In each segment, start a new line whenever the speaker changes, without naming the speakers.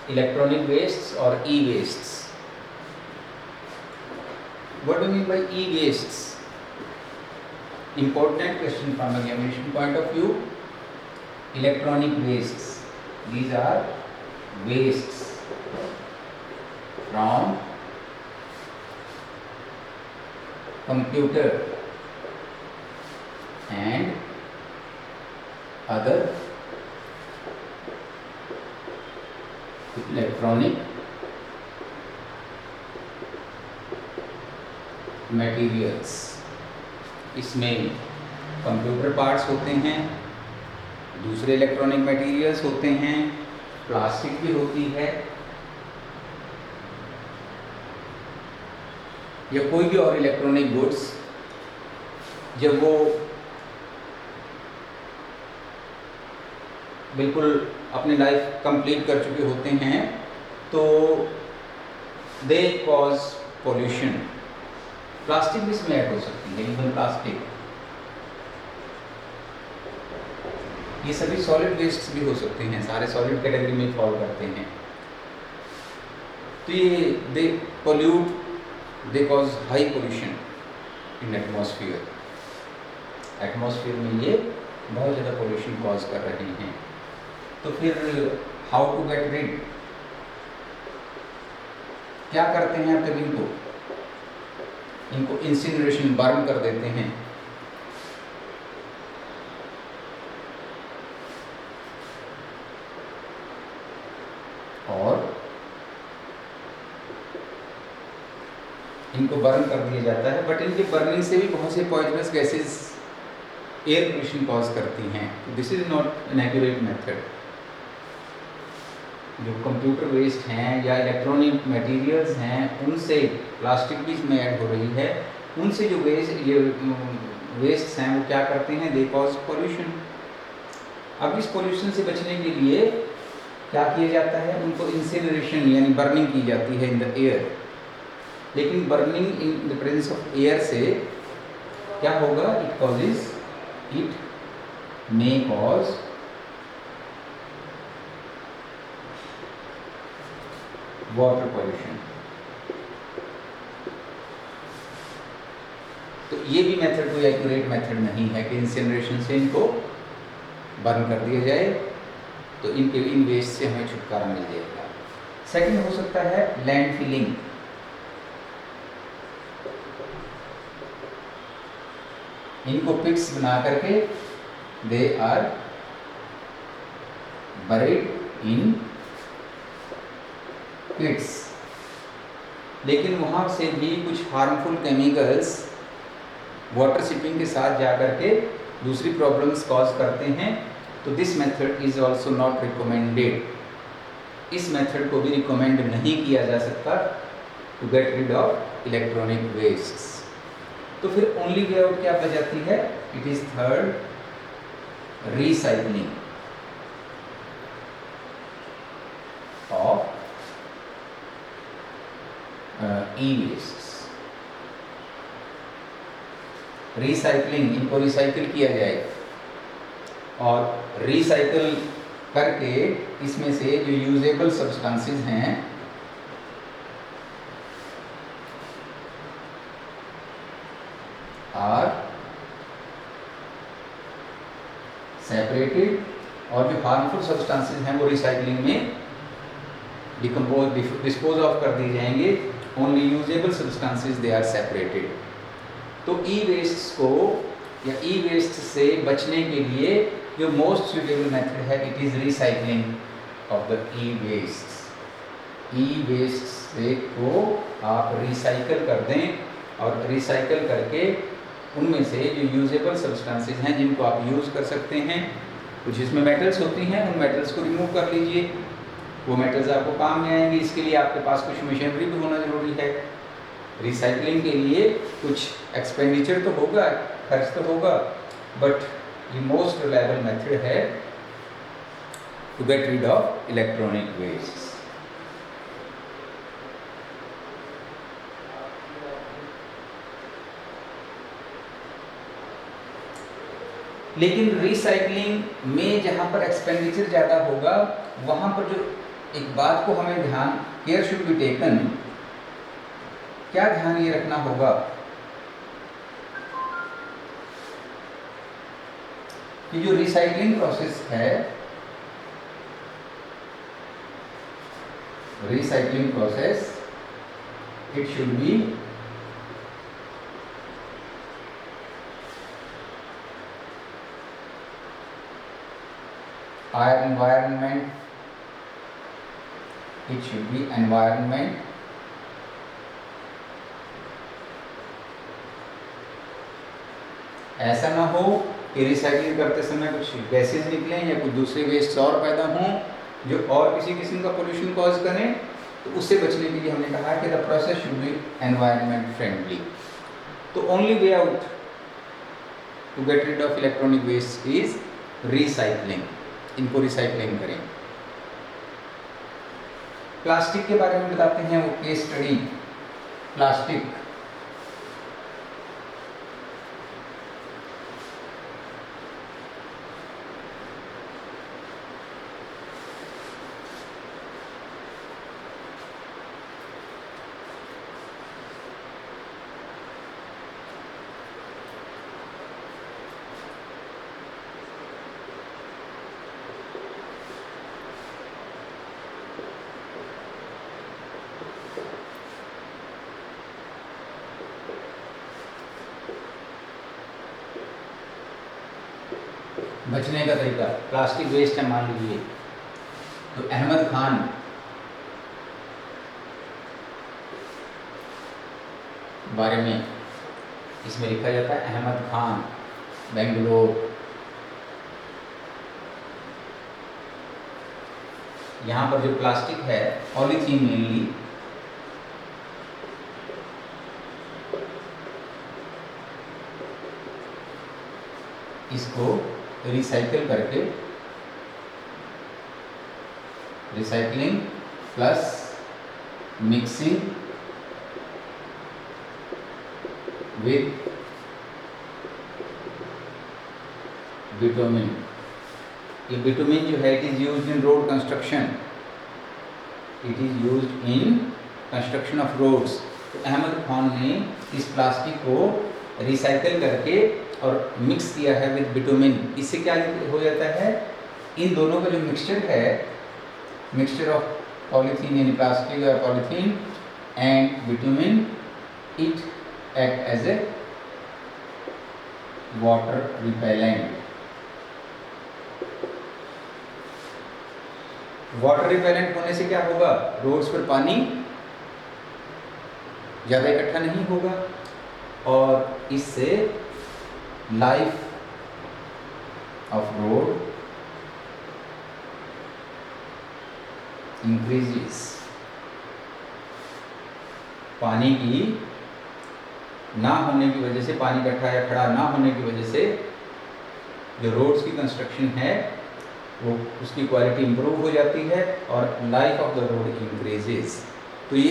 Electronic wastes or e-wastes. What do you mean by e-wastes? Important question from examination point of view. Electronic wastes. These are wastes from computer and other electronic materials. इसमें computer parts होते हैं, दूसरे electronic materials होते हैं, plastic भी होती है, या कोई भी और इलेक्ट्रॉनिक गुड्स जब वो बिल्कुल अपनी लाइफ कंप्लीट कर चुके होते हैं तो दे कॉज पॉल्यूशन. प्लास्टिक भी इसमें ऐड हो सकती है, इवन प्लास्टिक. ये सभी सॉलिड वेस्ट भी हो सकते हैं, सारे सॉलिड कैटेगरी में फॉल करते हैं. तो ये they pollute, they cause high pollution in atmosphere. Atmosphere में ये बहुत ज़्यादा पोल्यूशन कॉज कर रहे हैं. तो फिर हाउ टू गेट रिड? क्या करते हैं आप तब इनको इंसिनरेशन, बर्न कर देते हैं. और इनको बर्न कर दिया जाता है, बट इनके बर्निंग से भी बहुत से poisonous gases air pollution cause करती हैं. This is not an accurate method. जो कंप्यूटर वेस्ट हैं या इलेक्ट्रॉनिक मटेरियल्स हैं, उनसे प्लास्टिक भी इसमें ऐड हो रही है, उनसे जो वेस्ट हैं वो क्या करते हैं? They cause pollution. अब इस पोल्यूशन से बचने के लिए क्या किया जाता है? उनको इंसिनरेशन यानी बर्निंग की जाती है इन द एयर. लेकिन burning in the presence of air से क्या होगा? It may cause water pollution. तो ये भी मेथड कोई एक्यूरेट मेथड नहीं है कि इंसिनरेशन से इनको बर्न कर दिया जाए तो इन वेस्ट से हमें छुटकारा मिल जाएगा. सेकंड हो सकता है लैंड फिलिंग. इनको पिट्स बना करके दे आर बरीड इन पिट्स. लेकिन वहाँ से भी कुछ हार्मफुल केमिकल्स वाटर शिपिंग के साथ जाकर के दूसरी प्रॉब्लम्स कॉज करते हैं. तो this method is also not recommended. इस मेथड को भी रिकमेंड नहीं किया जा सकता to get rid of electronic waste. तो फिर ओनली वे आउट क्या बचाती है? It is third, recycling of e-waste. Recycling, इनको रिसाइकिल किया जाए और रिसाइकिल करके इसमें से जो यूजेबल सब्सटेंसेस हैं आर सेपरेटेड, और जो हार्मफुल सब्सटेंसेस हैं वो रिसाइकलिंग में डिस्पोज ऑफ कर दिए जाएंगे. Only usable substances they are separated. तो ई वेस्ट को या ई वेस्ट से बचने के लिए जो मोस्ट सुटेबल मेथड है it is recycling of the e waste. E waste से को आप रिसाइकल कर दें और रिसाइकल करके उनमें से जो यूजेबल सब्सटेंसेस हैं जिनको आप यूज़ कर सकते हैं, कुछ इसमें मेटल्स होती हैं, उन मेटल्स को रिमूव कर लीजिए. वो मेटल्स आपको काम में आएंगे. इसके लिए आपके पास कुछ मशीनरी भी होना ज़रूरी है. रिसाइकलिंग के लिए कुछ एक्सपेंडिचर तो होगा, खर्च तो होगा, बट ये मोस्ट रिलायबल मेथड है to get rid of electronic waste. लेकिन रिसाइकलिंग में जहाँ पर एक्सपेंडिचर ज़्यादा होगा वहाँ पर जो एक बात को हमें ध्यान, केयर शुड बी टेकन, क्या ध्यान ये रखना होगा कि जो रिसाइकलिंग प्रोसेस है, recycling process, it should be environment, it should be environment ऐसा ना हो कि रिसाइकलिंग करते समय कुछ गैसेज निकलें या कुछ दूसरे वेस्ट और पैदा हों जो और किसी किस्म का पोल्यूशन कॉज करें। तो उससे बचने के लिए हमने कहा कि the process should be environment friendly. तो only way out to get rid of electronic waste is recycling. इनको रिसाइकलिंग करें। प्लास्टिक के बारे में बताते हैं वो केस स्टडी। प्लास्टिक, बचने का तरीका, प्लास्टिक वेस्ट है मान लीजिए, तो अहमद खान बारे में इसमें लिखा जाता है अहमद खान, बेंगलोर। यहाँ पर जो प्लास्टिक है पॉलीथीन मेनली, इसको रिसाइकल करके, recycling plus mixing with bitumen. ये बिटुमिन जो है it is used in road construction, it is used in construction of roads. तो अहमद खान ने इस प्लास्टिक को रिसाइकल करके और मिक्स किया है विद बिटुमिन। इससे क्या हो जाता है, इन दोनों का जो मिक्सचर है, मिक्सचर ऑफ पॉलीथीन यानी प्लास्टिक या polythene and bitumen, it act as a water repellent. Water repellent होने से क्या होगा, रोड्स पर पानी ज़्यादा इकट्ठा नहीं होगा और इससे लाइफ ऑफ रोड इंक्रीजेस। पानी की ना होने की वजह से, पानी इकट्ठा या खड़ा ना होने की वजह से जो रोड्स की कंस्ट्रक्शन है वो उसकी क्वालिटी इंप्रूव हो जाती है और life of the road increases. तो ये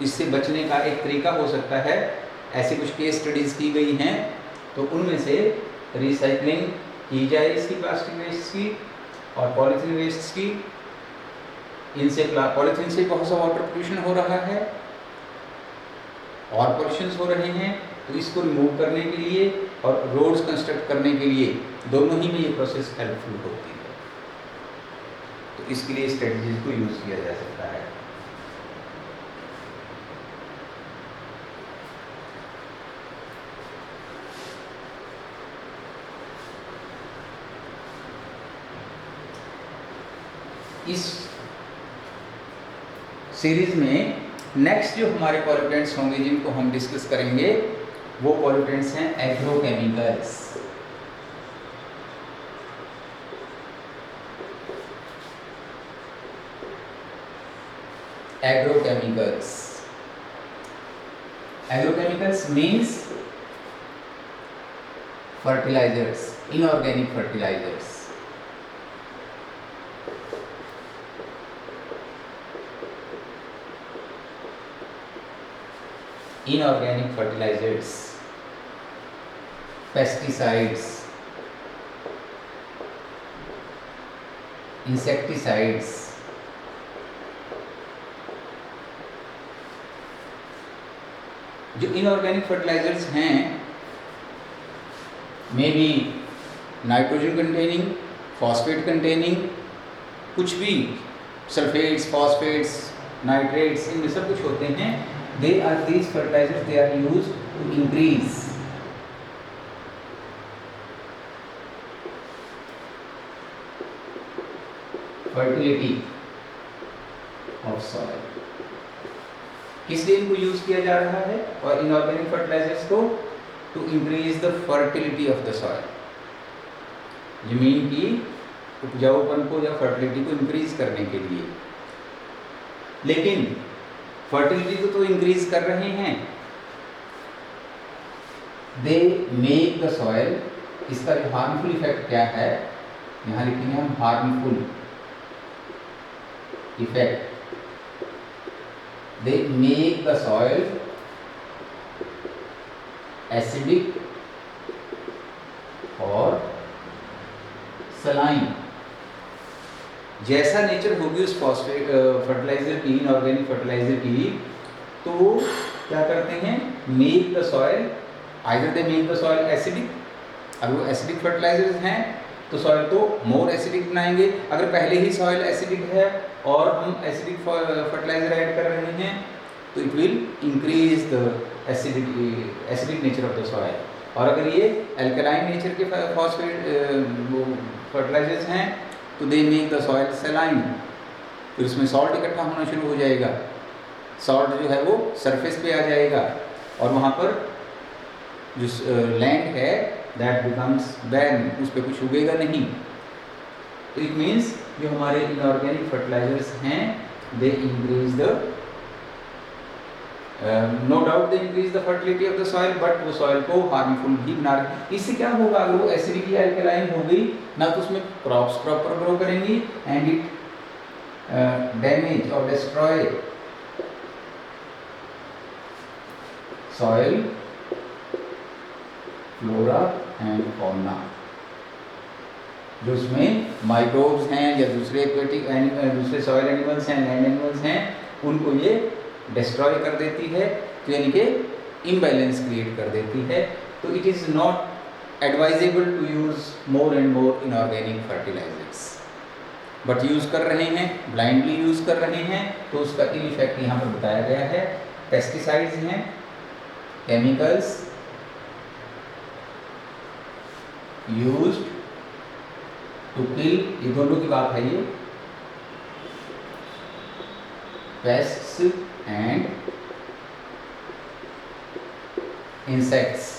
इससे बचने का एक तरीका हो सकता है। ऐसे कुछ केस स्टडीज़ की गई हैं, तो उनमें से रिसाइकलिंग की जाए इसकी, प्लास्टिक वेस्ट की और पॉलीथीन वेस्ट की। इनसे पॉलीथीन से बहुत सा वाटर पोल्यूशन हो रहा है और पोल्यूशन हो रहे हैं, तो इसको रिमूव करने के लिए और रोड्स कंस्ट्रक्ट करने के लिए दोनों ही में ये प्रोसेस हेल्पफुल होती है। तो इसके लिए स्ट्रेटजीज को यूज़ किया जा सकता है। इस सीरीज में नेक्स्ट जो हमारे पॉल्यूटेंट्स होंगे जिनको हम डिस्कस करेंगे वो पॉल्यूटेंट्स हैं agrochemicals. Agrochemicals, agrochemicals means fertilisers, inorganic fertilisers. Inorganic fertilizers, pesticides, insecticides, जो इनऑर्गेनिक फर्टिलाइजर्स हैं, may be nitrogen containing, phosphate containing, कुछ भी, सल्फेट्स, फॉस्फेट्स, नाइट्रेट्स, इनमें सब कुछ होते हैं। They are these fertilisers, they are used to increase fertility of soil. किस लिए इनको यूज किया जा रहा है और इनऑर्गेनिक फर्टिलाइजर्स को? To increase the fertility of the soil, जमीन की उपजाऊपन को या फर्टिलिटी को इंक्रीज करने के लिए। लेकिन फर्टिलिटी तो इंक्रीज कर रहे हैं, दे मेक द सॉइल, इसका जो हार्मफुल इफेक्ट क्या है, यहाँ लिखेंगे हम harmful effect. They make the soil acidic और saline। जैसा नेचर होगी उस फॉस्फेट फर्टिलाइजर की, इनऑर्गेनिक फर्टिलाइजर की, तो वो क्या करते हैं, make the soil, either they make the soil acidic, अगर वो एसिडिक फर्टिलाइजर्स हैं तो सॉइल को मोर एसिडिक बनाएंगे। अगर पहले ही सॉइल एसिडिक है और हम एसिडिक फर्टिलाइजर ऐड कर रहे हैं तो it will increase the acidic nature of the soil. और अगर ये एल्कलाइन नेचर के फॉस्फेट वो फर्टिलाइजर्स हैं तो they make the soil saline, फिर उसमें सॉल्ट इकट्ठा होना शुरू हो जाएगा, सॉल्ट जो है वो सरफेस पे आ जाएगा और वहाँ पर जो लैंड है दैट बिकम्स बैरन, उस पर कुछ उगेगा नहीं। तो इट मीन्स जो हमारे इनऑर्गेनिक फर्टिलाइजर्स हैं they increase the, no doubt they increase the fertility of the soil, but वो सॉइल को हार्मफुल भी बना रहे हैं। इससे क्या होगा, अगर वो एसिडिक या एल्कलाइन हो गई ना तो उसमें क्रॉप्स प्रॉपर ग्रो करेंगी एंड इट डैमेज और destroy soil flora and fauna. जो उसमें माइक्रोब्स हैं या दूसरे एक्वेटिक दूसरे सॉइल एनिमल्स हैं, लैंड एनिमल्स हैं, उनको ये डिस्ट्रॉय कर देती है, तो यानी कि इम्बैलेंस क्रिएट कर देती है। तो it is not advisable to use more and more inorganic fertilisers, but use कर रहे हैं, ब्लाइंडली यूज़ कर रहे हैं, तो उसका इल इफेक्ट यहाँ पर बताया गया है। पेस्टिसाइड्स हैं, केमिकल्स यूज्ड टू किल, ये दोनों की बात है ये, पेस्ट्स एंड इंसेक्ट्स।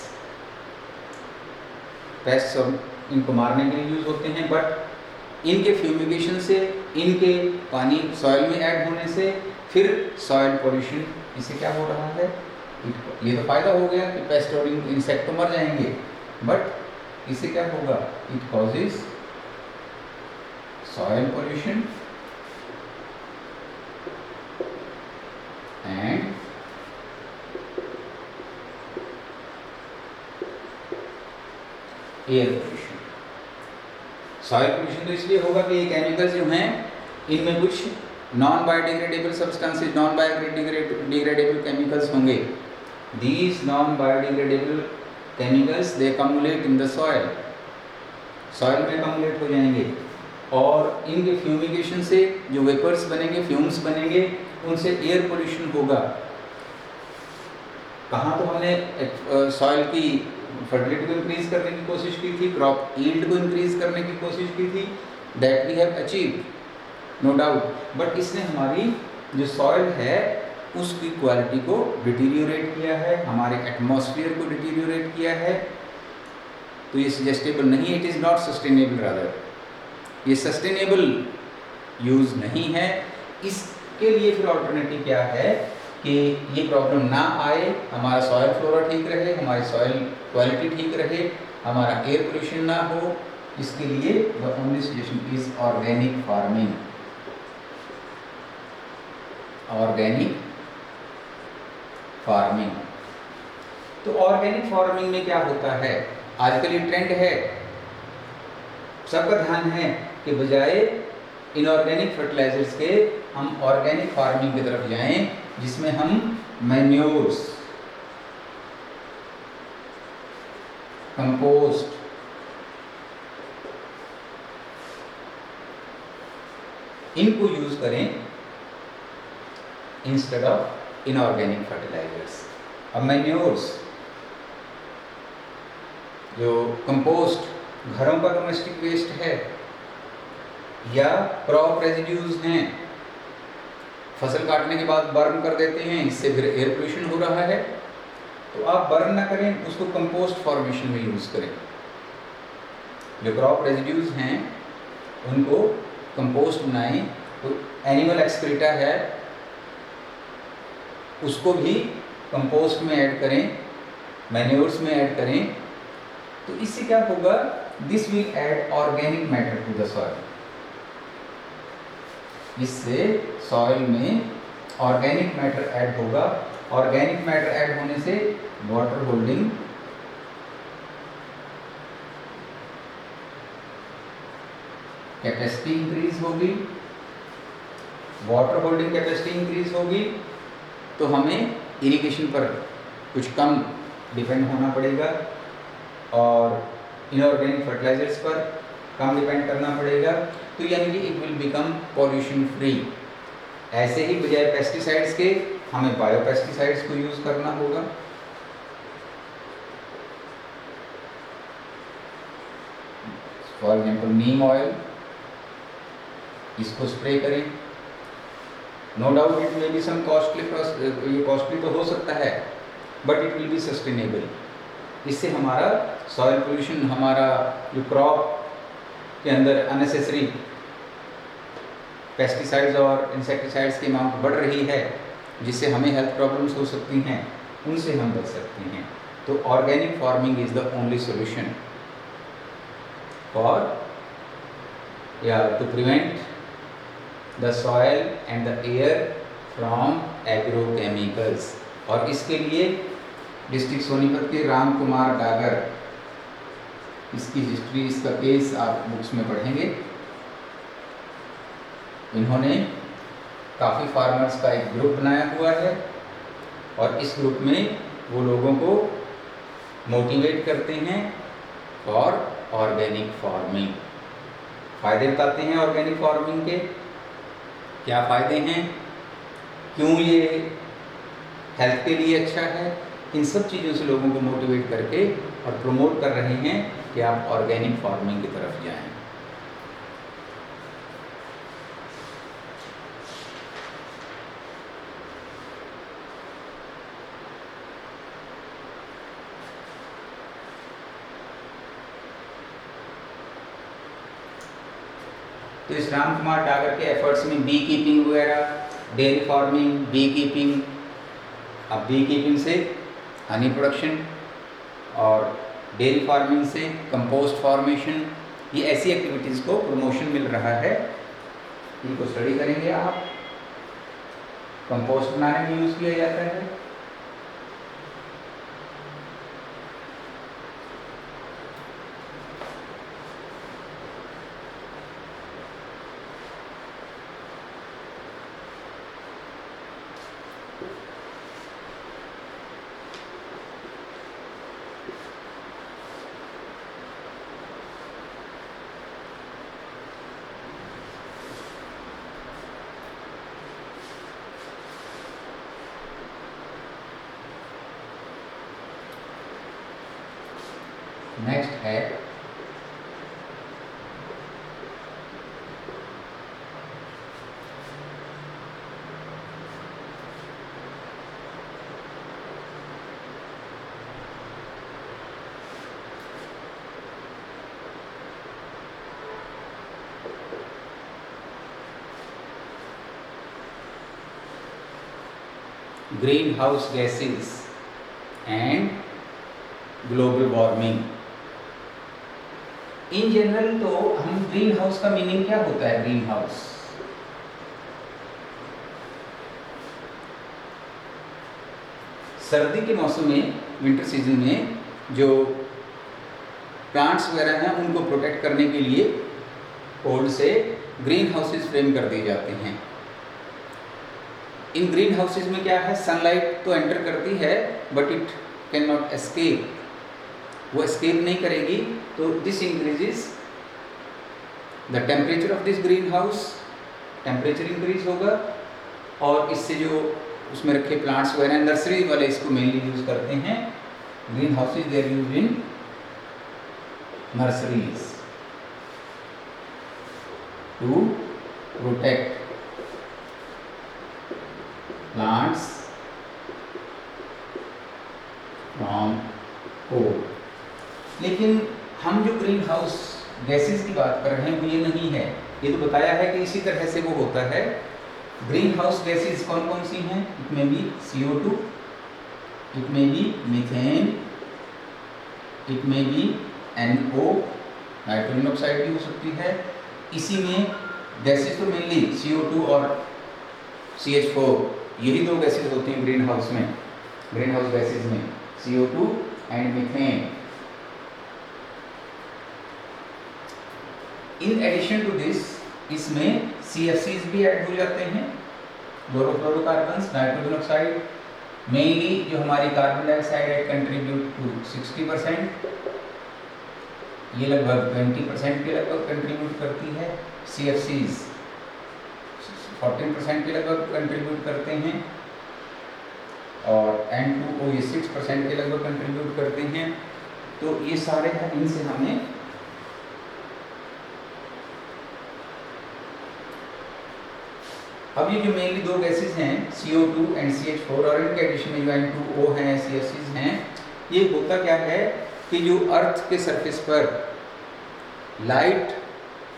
पेस्ट्स और इनको मारने के लिए यूज होते हैं, बट इनके फ्यूमिगेशन से, इनके पानी सॉइल में ऐड होने से फिर सॉइल पोल्यूशन, इससे क्या हो रहा है, ये तो फायदा हो गया कि पेस्ट और इंसेक्ट तो मर जाएंगे, बट इससे क्या होगा, it causes soil pollution and air pollution. Soil pollution तो इसलिए होगा कि ये केमिकल्स जो हैं इनमें कुछ non biodegradable substances, non biodegradable chemicals होंगे। These non biodegradable chemicals they accumulate in the soil, soil में अकम्युलेट हो जाएंगे और इनके फ्यूमिगेशन से जो वेपर्स बनेंगे, फ्यूम्स बनेंगे, उनसे एयर पोल्यूशन होगा। कहाँ तो हमने सॉइल की फर्टिलिटी को इंक्रीज करने की कोशिश की थी, क्रॉप यील्ड को इंक्रीज करने की कोशिश की थी, that we have achieved, no doubt, but इसने हमारी जो सॉइल है उसकी क्वालिटी को डिटीरियोरेट किया है, हमारे एटमॉस्फेयर को डिटीरियोरेट किया है। तो ये सजेस्टेबल नहीं, it is not sustainable, rather ये सस्टेनेबल यूज़ नहीं है। इसके लिए फिर ऑल्टरनेटिव क्या है कि ये प्रॉब्लम ना आए, हमारा सॉइल फ्लोरा ठीक रहे, हमारी सॉइल क्वालिटी ठीक रहे, हमारा एयर पोल्यूशन ना हो, इसके लिए the only suggestion is organic farming. Organic farming, तो ऑर्गेनिक फार्मिंग में क्या होता है, आजकल ये ट्रेंड है, सबका ध्यान है कि बजाय इनऑर्गेनिक फर्टिलाइजर्स के हम ऑर्गेनिक फार्मिंग की तरफ जाएं, जिसमें हम मैन्योर्स कंपोस्ट, इनको यूज करें इंस्टेड ऑफ इनऑर्गेनिक फर्टिलाइजर्स। अब मैन्योर्स, जो कंपोस्ट घरों का डोमेस्टिक वेस्ट है या क्रॉप रेजिड्यूज हैं, फसल काटने के बाद बर्न कर देते हैं, इससे फिर एयर पोल्यूशन हो रहा है, तो आप बर्न ना करें, उसको कंपोस्ट फॉर्मेशन में यूज़ करें। जो क्रॉप रेजिड्यूज हैं उनको कंपोस्ट बनाएं। तो एनिमल एक्सक्रीटा है उसको भी कंपोस्ट में ऐड करें, मैन्योर्स में ऐड करें। तो इससे क्या होगा, this will add organic matter to the soil. इससे सॉइल में ऑर्गेनिक मैटर ऐड होगा। ऑर्गेनिक मैटर ऐड होने से वाटर होल्डिंग कैपेसिटी इंक्रीज होगी। वाटर होल्डिंग कैपेसिटी इंक्रीज होगी तो हमें इरिगेशन पर कुछ कम डिपेंड होना पड़ेगा और इनऑर्गेनिक फर्टिलाइजर्स पर कम डिपेंड करना पड़ेगा। तो यानी कि it will become pollution free. ऐसे ही बजाय पेस्टिसाइड्स के हमें बायोपेस्टिसाइड्स को यूज़ करना होगा। फॉर एग्जाम्पल नीम ऑयल, इसको स्प्रे करें। No doubt it may be some costly, ये कॉस्टली तो हो सकता है but it will be sustainable. इससे हमारा सॉइल पोल्यूशन, हमारा जो क्रॉप के अंदर अननेसेसरी पेस्टिसाइड्स और इंसेक्टिसाइड्स की अमाउंट बढ़ रही है जिससे हमें हेल्थ प्रॉब्लम्स हो सकती हैं, उनसे हम बच सकते हैं। तो organic farming is the only solution for या to prevent the soil and the air from agrochemicals. और इसके लिए डिस्ट्रिक्ट सोनीपत के राम कुमार डागर, इसकी हिस्ट्री, इसका केस आप बुक्स में पढ़ेंगे। इन्होंने काफ़ी फार्मर्स का एक ग्रुप बनाया हुआ है और इस ग्रुप में वो लोगों को मोटिवेट करते हैं फॉर ऑर्गेनिक फार्मिंग। फ़ायदे बताते हैं ऑर्गेनिक फार्मिंग के, क्या फ़ायदे हैं, क्यों ये हेल्थ के लिए अच्छा है। इन सब चीज़ों से लोगों को मोटिवेट करके और प्रमोट कर रहे हैं कि आप ऑर्गेनिक फार्मिंग की तरफ जाएं। तो इस राम कुमार डागर के एफर्ट्स में बी कीपिंग वगैरह, डेयरी फार्मिंग, बी कीपिंग, अब बी कीपिंग से हनी प्रोडक्शन और डेयरी फार्मिंग से कंपोस्ट फॉर्मेशन, ये ऐसी एक्टिविटीज़ को प्रमोशन मिल रहा है। इनको स्टडी करेंगे आप। कंपोस्ट बनाने में यूज़ किया जाता है। नेक्स्ट है green house gases and global warming. In general तो हम ग्रीन हाउस का मीनिंग क्या होता है? ग्रीन हाउस सर्दी के मौसम में, विंटर सीजन में जो प्लांट्स वगैरह हैं उनको प्रोटेक्ट करने के लिए कोल्ड से ग्रीन हाउसेस फ्रेम कर दिए जाते हैं। इन ग्रीन हाउसेस में क्या है, सनलाइट तो एंटर करती है but it can not escape वो एस्केप नहीं करेगी, तो this increases the temperature of this green house, temperature increase होगा, और इससे जो उसमें रखे प्लांट्स वगैरह, नर्सरी वाले इसको मेनली यूज करते हैं, green houses they are used in nurseries to protect plants from cold. लेकिन हम जो ग्रीन हाउस गैसेस की बात कर रहे हैं वो ये नहीं है, ये तो बताया है कि इसी तरह से वो होता है। ग्रीन हाउस गैसेस कौन कौन सी हैं? इट में बी CO2, इट में बी मीथेन, इट में बी NO, नाइट्रोजन ऑक्साइड भी हो सकती है। इसी में गैसेस तो मेनली CO2 और CH4, यही दो गैसेस होती हैं ग्रीन हाउस में, ग्रीन हाउस गैसेस में CO2 and methane. In addition to this, इसमें CFCs भी ऐड हो जाते हैं, क्लोरोफ्लोरोकार्बन्स, नाइट्रोजन ऑक्साइड। मेनली जो हमारी कार्बन डाइऑक्साइड है कंट्रीब्यूट टू 60%, ये लगभग 20% के लगभग कंट्रीब्यूट करती है। CFCs 14% के लगभग कंट्रीब्यूट करते हैं, और N2O ये 6% के लगभग कंट्रीब्यूट करते हैं। तो ये सारे हैं, इनसे हमें अब ये जो मेनली दो गैसेस हैं CO2 एंड CH4, और इनके एडिशन में जो N2O हैं, CFCs हैं, ये होता क्या है कि जो अर्थ के सरफेस पर लाइट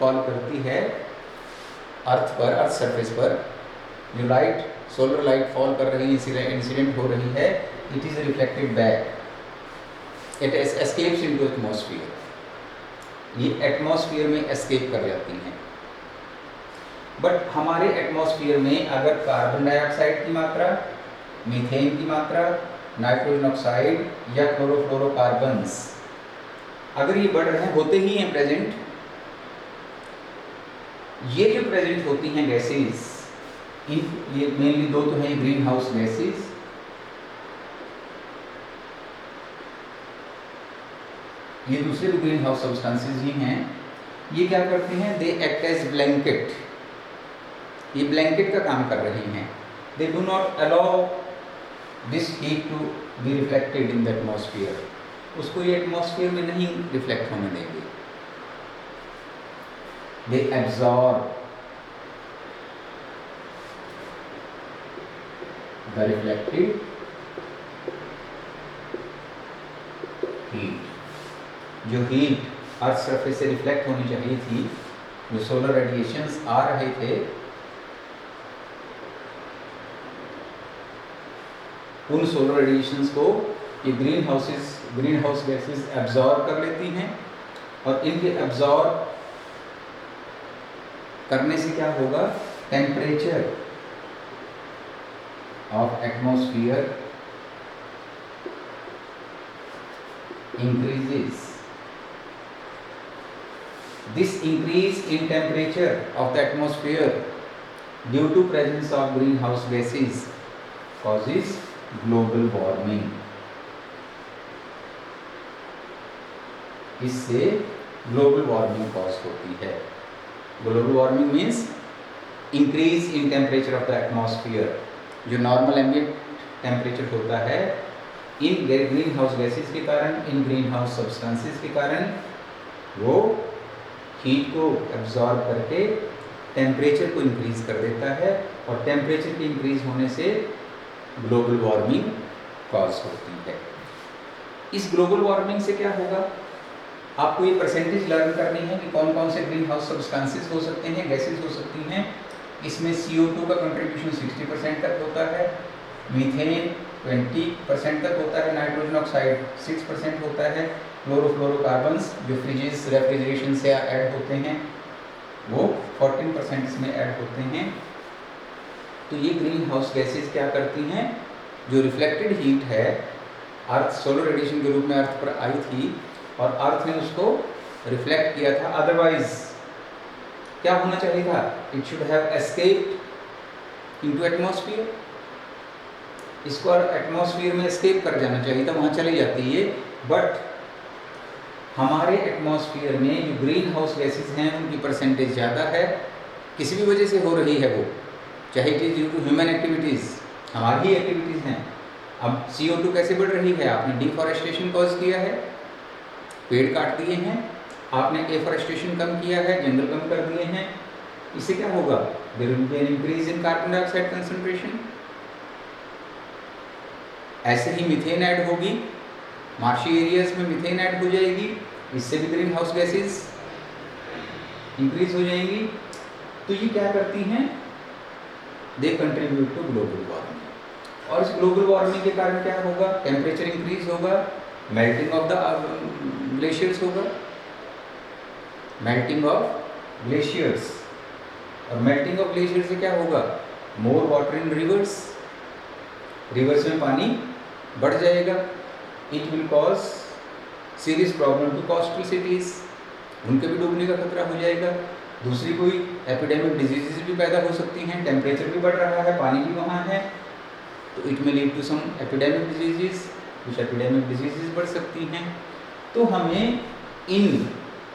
फॉल करती है, अर्थ पर, अर्थ सरफेस पर जो लाइट, सोलर लाइट फॉल कर रही है, इंसिडेंट हो रही है, it is reflected back, it escapes into atmosphere. ये एटमॉस्फेयर में एस्केप कर जाती हैं। बट हमारे एटमॉस्फेयर में अगर कार्बन डाइऑक्साइड की मात्रा, मीथेन की मात्रा, नाइट्रोजन ऑक्साइड या क्लोरोफ्लोरोकार्बन्स अगर ये बढ़ रहे हैं, होते ही हैं प्रेजेंट, ये जो प्रेजेंट होती हैं गैसेस, ये मेनली दो तो हैं ग्रीन हाउस गैसेस, ये दूसरे भी ग्रीन हाउस सब्सटेंसेस ही हैं। ये क्या करते हैं? दे एक्ट एज ब्लैंकेट, ये ब्लैंकेट का काम कर रही हैं। They do not allow this heat to be reflected in the atmosphere, उसको ये एटमॉस्फेयर में नहीं रिफ्लेक्ट होने देंगे। They absorb the reflected heat, जो हीट अर्थ सरफेस से रिफ्लेक्ट होनी चाहिए थी, जो सोलर रेडिएशंस आ रहे थे, उन सोलर रेडिएशंस को ये ग्रीन हाउस गैसेस एब्जॉर्ब कर लेती हैं, और इनके एब्जॉर्ब करने से क्या होगा? Temperature of atmosphere increases. This increase in temperature of the atmosphere due to presence of greenhouse gases causes global warming. इससे ग्लोबल वार्मिंग कॉज होती है। Global warming means increase in temperature of the atmosphere. जो normal ambient temperature होता है, इन green house gases के कारण, इन green house substances के कारण, वो हीट को एब्जॉर्ब करके टेम्परेचर को इंक्रीज कर देता है, और टेम्परेचर के इंक्रीज होने से ग्लोबल वार्मिंग कॉज होती है। इस ग्लोबल वार्मिंग से क्या होगा? आपको ये परसेंटेज लर्न करनी है कि कौन कौन से ग्रीन हाउस सब्सटेंसेस हो सकते हैं, गैसेस हो सकती हैं। इसमें CO2 का कंट्रीब्यूशन 60% तक होता है, मीथेन 20% तक होता है, नाइट्रोजन ऑक्साइड 6% होता है, क्लोरोफ्लोरोकार्बन्स जो फ्रिजेस रेफ्रिजरेशन से ऐड होते हैं वो 14% इसमें ऐड होते हैं। तो ये ग्रीन हाउस गैसेस क्या करती हैं? जो रिफ्लेक्टेड हीट है, अर्थ सोलर रेडिएशन के रूप में अर्थ पर आई थी और अर्थ ने उसको रिफ्लेक्ट किया था, अदरवाइज क्या होना चाहिए था? It should have escaped into atmosphere. इसको एटमॉस्फेयर में एस्केप कर जाना चाहिए था, वहाँ चली जाती है, बट हमारे एटमॉस्फेयर में जो ग्रीन हाउस गैसेज हैं उनकी परसेंटेज ज़्यादा है, किसी भी वजह से हो रही है वो, चाहे it is due to human activities, हमारी ही एक्टिविटीज़ हैं। अब CO2 कैसे बढ़ रही है? आपने डिफॉरेस्टेशन कॉज किया है, पेड़ काट दिए हैं, आपने एफॉरेस्टेशन कम किया है, जंगल कम कर दिए हैं। इससे क्या होगा? There will be an increase in carbon dioxide concentration. ऐसे ही मीथेन ऐड होगी, मार्शी एरियाज में मीथेन ऐड हो जाएगी, इससे भी ग्रीन हाउस गैसेज इंक्रीज हो जाएंगी। तो ये क्या करती हैं? They contribute to global warming. और इस ग्लोबल वार्मिंग के कारण क्या होगा? टेम्परेचर इंक्रीज होगा, मेल्टिंग ऑफ द ग्लेशियर्स होगा, मेल्टिंग ऑफ ग्लेशियर्स। और मेल्टिंग ऑफ ग्लेशियर से क्या होगा? More water in rivers, rivers में पानी बढ़ जाएगा। It will cause serious problem to coastal cities, उनके भी डूबने का खतरा हो जाएगा। दूसरी कोई एपिडेमिक डिजीजेज भी पैदा हो सकती हैं, टेम्परेचर भी बढ़ रहा है, पानी भी वहाँ है, तो it may lead to some epidemic diseases, कुछ एपिडेमिक डिजीजेज बढ़ सकती हैं। तो हमें इन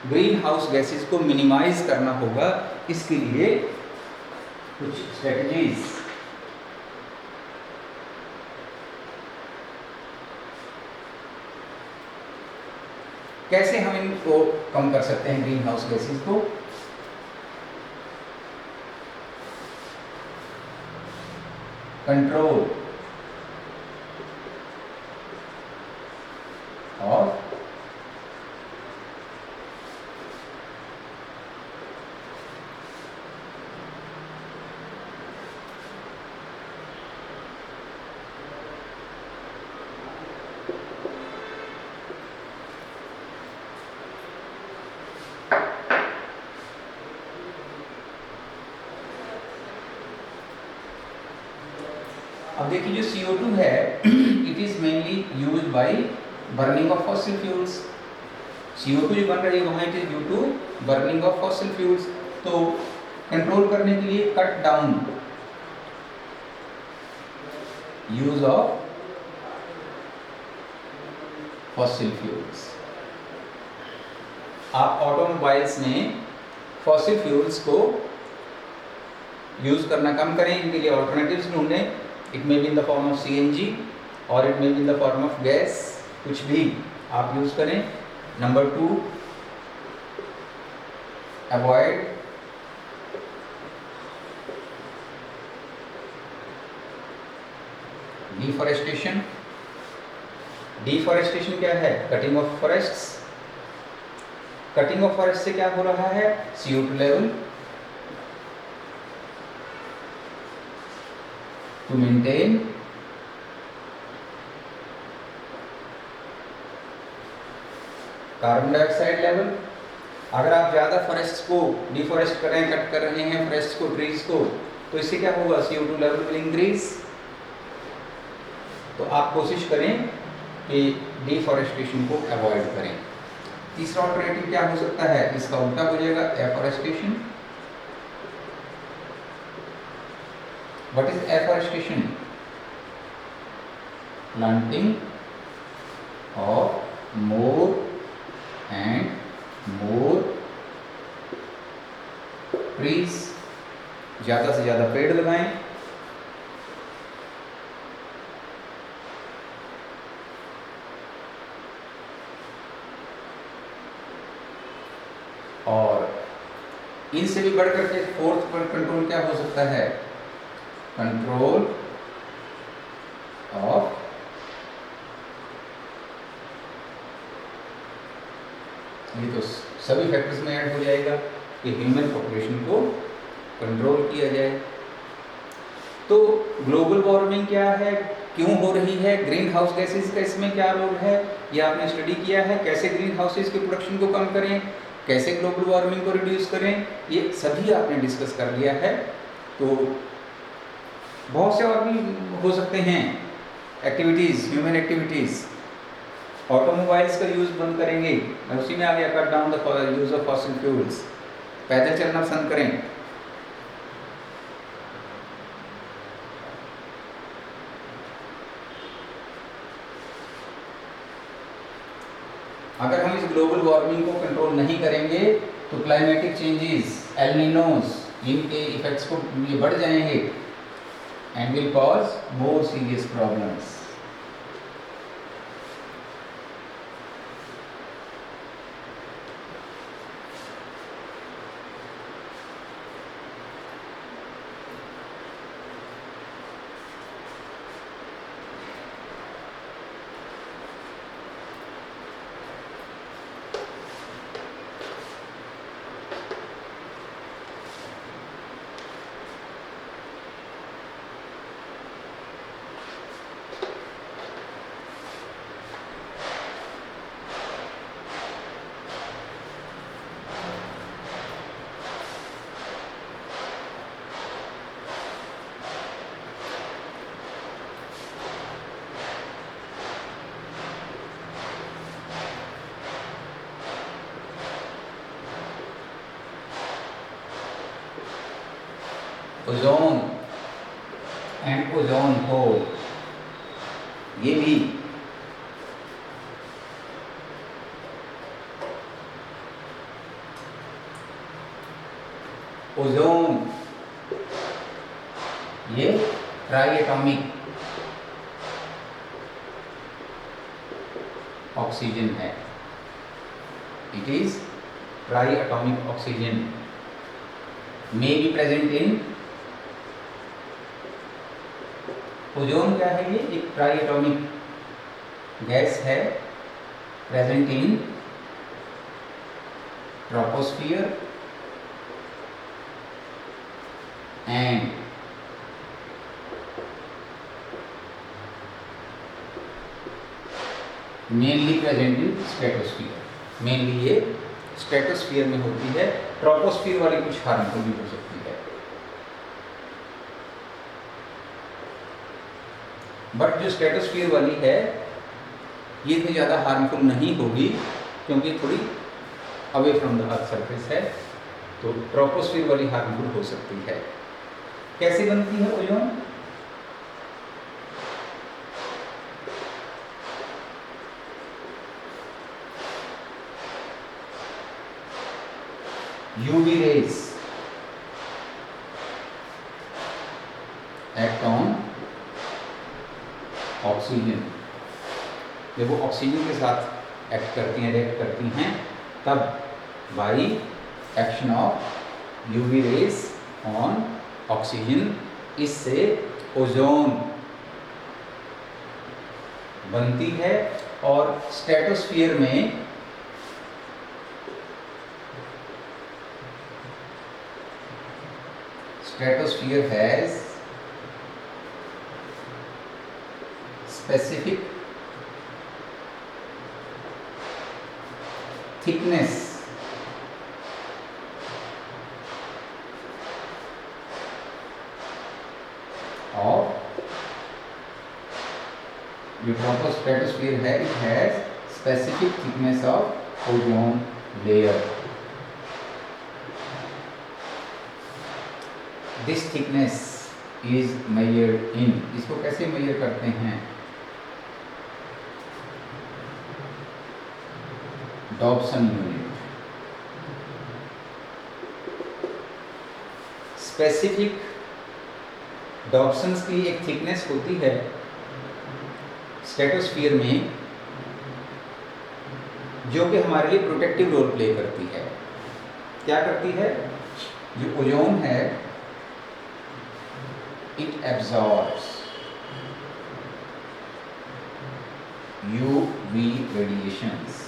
ग्रीन हाउस गैसेज को मिनिमाइज करना होगा। इसके लिए कुछ स्ट्रेटजीज, कैसे हम इनको कम कर सकते हैं ग्रीन हाउस गैसेज को? कंट्रोल और अब देखिए, जो CO2 है it is mainly used by burning of fossil fuels. CO2 जो बन रही है वहाँ it is due to burning of fossil fuels. तो कंट्रोल करने के लिए cut down use of fossil fuels. आप ऑटोमोबाइल्स में फॉसिल फ्यूल्स को यूज करना कम करें, इनके लिए ऑल्टरनेटिव्स ढूंढें। It may be in the form of CNG और it may be in the form of gas, कुछ भी आप यूज करें। Number 2, avoid deforestation. डिफॉरेस्टेशन क्या है? Cutting of forests. Cutting of forest से क्या हो रहा है? CO2 level to maintain carbon dioxide level. अगर आप ज़्यादा फॉरेस्ट को डिफॉरेस्ट कर रहे हैं, कट कर रहे हैं फॉरेस्ट को, ट्रीज को, तो इससे क्या होगा? CO2 level will increase. तो आप कोशिश करें कि डिफॉरेस्टेशन को अवॉइड करें। तीसरा ऑल्टरनेटिव क्या हो सकता है? इसका उल्टा हो जाएगा, afforestation. What is afforestation? Planting of more and more trees, ज़्यादा से ज़्यादा पेड़ लगाएं। और इनसे भी बढ़कर के फोर्थ पर कंट्रोल क्या हो सकता है? कंट्रोल ऑफ ये तो सभी फैक्टर्स में ऐड हो जाएगा कि ह्यूमन पॉपुलेशन को कंट्रोल किया जाए। तो ग्लोबल वार्मिंग क्या है, क्यों हो रही है, ग्रीन हाउस गैसेस का इसमें क्या रोल है, ये आपने स्टडी किया है। कैसे ग्रीन हाउसेस के प्रोडक्शन को कम करें, कैसे ग्लोबल वार्मिंग को रिड्यूस करें, ये सभी आपने डिस्कस कर लिया है। तो बहुत से और भी हो सकते हैं एक्टिविटीज़, ह्यूमन एक्टिविटीज़। ऑटोमोबाइल्स का यूज़ बंद करेंगे, मैं उसी में आ गया, cut down the use of fossil fuels. पैदल चलना पसंद करें। अगर हम इस ग्लोबल वार्मिंग को कंट्रोल नहीं करेंगे तो क्लाइमेटिक चेंजेस, एल नीनोस, इनके इफेक्ट्स को ये बढ़ जाएंगे and will cause more serious problems. Ozone and ozone hole, ये भी ओजोन ये ट्राई एटॉमिक ऑक्सीजन है। It is try atomic oxygen, may be present in ozone. क्या है ये? एक ट्राई एटॉमिक गैस है present in troposphere and mainly present in stratosphere. Mainly ये स्ट्रेटोस्फियर में होती है, ट्रोपोस्फियर वाली कुछ हार्मफुल भी हो सकती है। बट जो स्ट्रेटोस्फियर वाली है ये इतनी ज़्यादा हार्मफुल नहीं होगी क्योंकि थोड़ी away from the earth surface है, तो ट्रोपोस्फियर वाली हार्मफुल हो सकती है। कैसे बनती है ozone? UV rays act on oxygen. जब वो ऑक्सीजन के साथ एक्ट करती हैं, रिएक्ट करती हैं, तब by action of UV rays on oxygen, इससे ओजोन बनती है। और स्ट्रेटोस्फियर में stratosphere has specific thickness of जो ट्रोपोस्फेरोस्फीयर है, it has specific thickness of ozone layer. This thickness is measured in, इसको कैसे मेजर करते हैं? Dobson unit. स्पेसिफिक डॉप्सन्स की एक थिकनेस होती है स्ट्रेटोस्फियर में, जो कि हमारे लिए प्रोटेक्टिव रोल प्ले करती है। क्या करती है? जो ओजोन है, इट एब्जॉर्ब्स यूवी रेडिएशंस।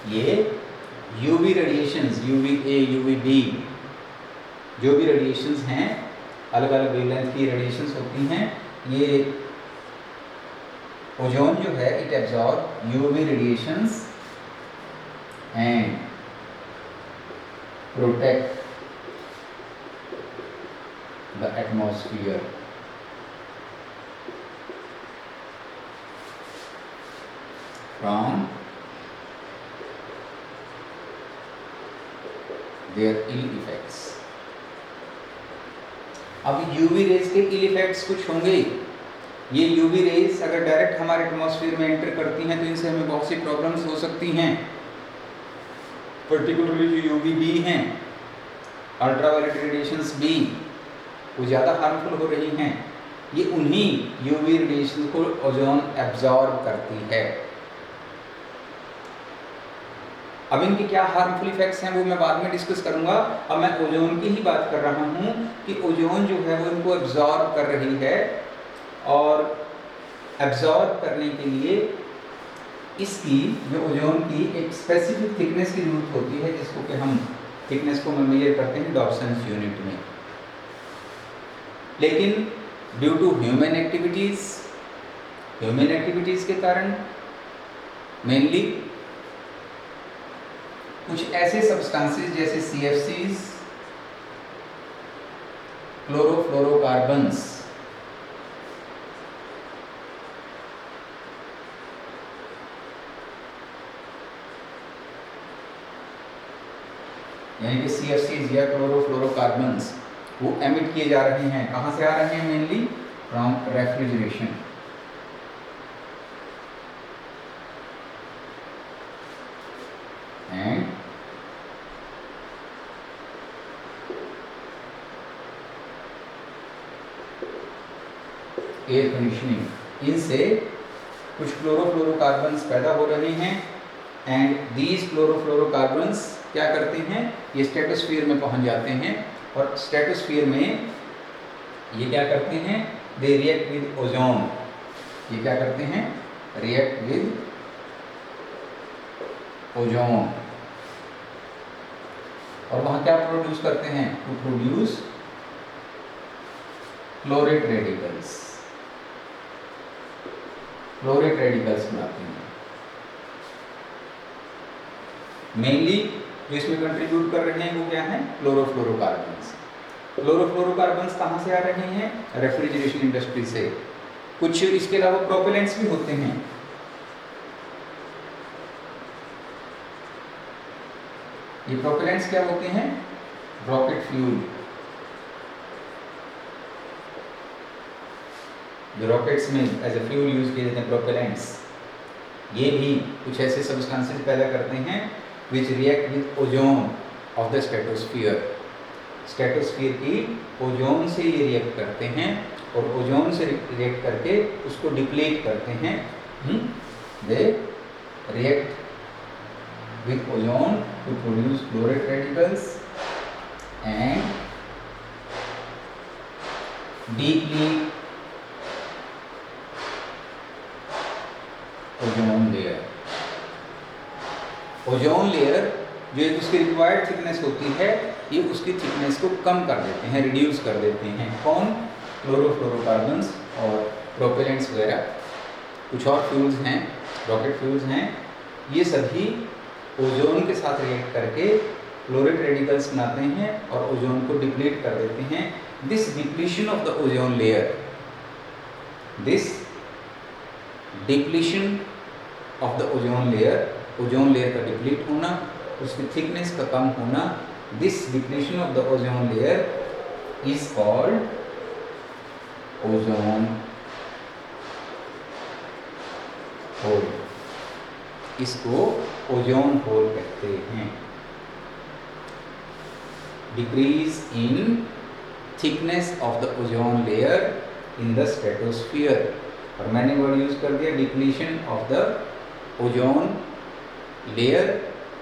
ये UV radiations, UV A, UV B, जो भी रेडिएशंस हैं, अलग अलग वेवलेंथ की रेडिएशंस होती हैं, ये ओजोन जो है it absorb UV radiations and protect the atmosphere from their ill effects। अब यूवी रेज के इल इफेक्ट्स कुछ होंगे, ये यूवी रेज अगर डायरेक्ट हमारे एटमॉस्फेयर में एंटर करती हैं तो इनसे हमें बहुत सी प्रॉब्लम्स हो सकती हैं। पर्टिकुलरली जो यूवी बी हैं, अल्ट्रावायलेट रेडिएशंस बी, वो ज़्यादा हार्मफुल हो रही हैं। ये उन्हीं यूवी रेडिएशन को ओजोन एब्जॉर्ब करती है। अब इनके क्या हार्मफुल इफेक्ट्स हैं वो मैं बाद में डिस्कस करूंगा। अब मैं ओजोन की ही बात कर रहा हूं कि ओजोन जो है वो इनको एब्जॉर्ब कर रही है, और एब्जॉर्ब करने के लिए इसकी जो ओजोन की एक स्पेसिफिक थिकनेस की जरूरत होती है, जिसको कि हम थिकनेस को मेजर करते हैं डॉप्सन्स यूनिट में। लेकिन ड्यू टू ह्यूमन एक्टिविटीज़ के कारण मेनली कुछ ऐसे सब्सटेंसेस जैसे CFCs, क्लोरोफ्लोरोकार्बन्स, यानी कि CFCs या क्लोरोफ्लोरोकार्बन्स वो एमिट किए जा रहे हैं। कहाँ से आ रहे हैं? Mainly from refrigeration. And air conditioning. इनसे कुछ क्लोरोफ्लोरोकार्बन्स पैदा हो रहे हैं, एंड दीज क्लोरोफ्लोरोकार्बन्स क्या करते हैं? ये स्ट्रेटोस्फीयर में पहुंच जाते हैं, और स्ट्रेटोस्फीयर में ये क्या करते हैं? They react with ozone. ये क्या करते हैं? React with ozone. और वहां क्या प्रोड्यूस करते हैं? To produce chlorate radicals. Chlorate radicals बनाते हैं। मेनली जो इसमें कंट्रीब्यूट कर रहे हैं वो क्या है? क्लोरोफ्लोरोकार्बन्स। क्लोरोफ्लोरोकार्बन्स कहाँ से आ रहे हैं? रेफ्रिजरेशन इंडस्ट्री से। कुछ इसके अलावा प्रोपेलेंट्स भी होते हैं। ये प्रोपेलेंट्स क्या होते हैं? Rocket fuel. जो रॉकेट्स में एज ए फ्यूल यूज किए जाते हैं प्रोपेलेंट्स, ये भी कुछ ऐसे सब्सटेंसेस पैदा करते हैं विच react with ozone of the stratosphere. Stratosphere की ओजोन से ये रिएक्ट करते हैं, और ओजोन से रिएक्ट करके उसको डिप्लीट करते हैं। They react with ozone to produce chlorate radicals and deplete ozone layer। Ozone layer जो एक उसकी रिक्वायर्ड थिकनेस होती है, ये उसकी थिकनेस को कम कर देते हैं, रिड्यूस कर देते हैं। कौन? क्लोरोफ्लोरोकार्बन्स और प्रोपेलेंट्स वगैरह। कुछ और फ्यूल्स हैं, रॉकेट फ्यूल्स हैं, ये सभी ओजोन के साथ रिएक्ट करके क्लोरेट रेडिकल्स बनाते हैं और ओजोन को डिप्लीट कर देते हैं। This depletion of the ozone layer, this depletion of the ozone layer का डिप्लीट होना, उसकी थिकनेस का कम होना, this depletion of the ozone layer is called ozone hole. इसको ओजोन होल कहते हैं। Decrease in thickness of the ozone layer in the stratosphere. और मैंने वर्ड यूज कर दिया depletion of the ozone layer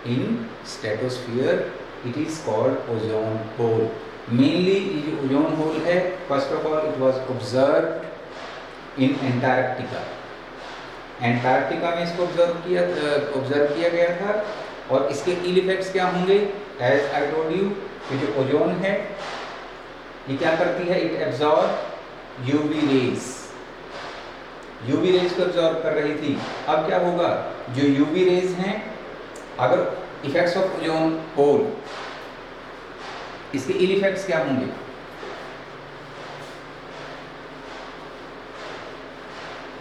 in stratosphere, it is called ozone hole. Mainly ये जो ozone hole है, first of all it was observed in Antarctica. Antarctica में इसको observe किया गया था। और इसके इल इफेक्ट्स क्या होंगे? एज आई टोल्ड यू, ये जो ओजोन है ये क्या करती है? It absorb UV rays. UV rays को एब्जॉर्ब कर रही थी। अब क्या होगा? जो यूवी रेज हैं, अगर इफेक्ट्स ऑफ ओजोन होल, इसके इल इफेक्ट्स क्या होंगे?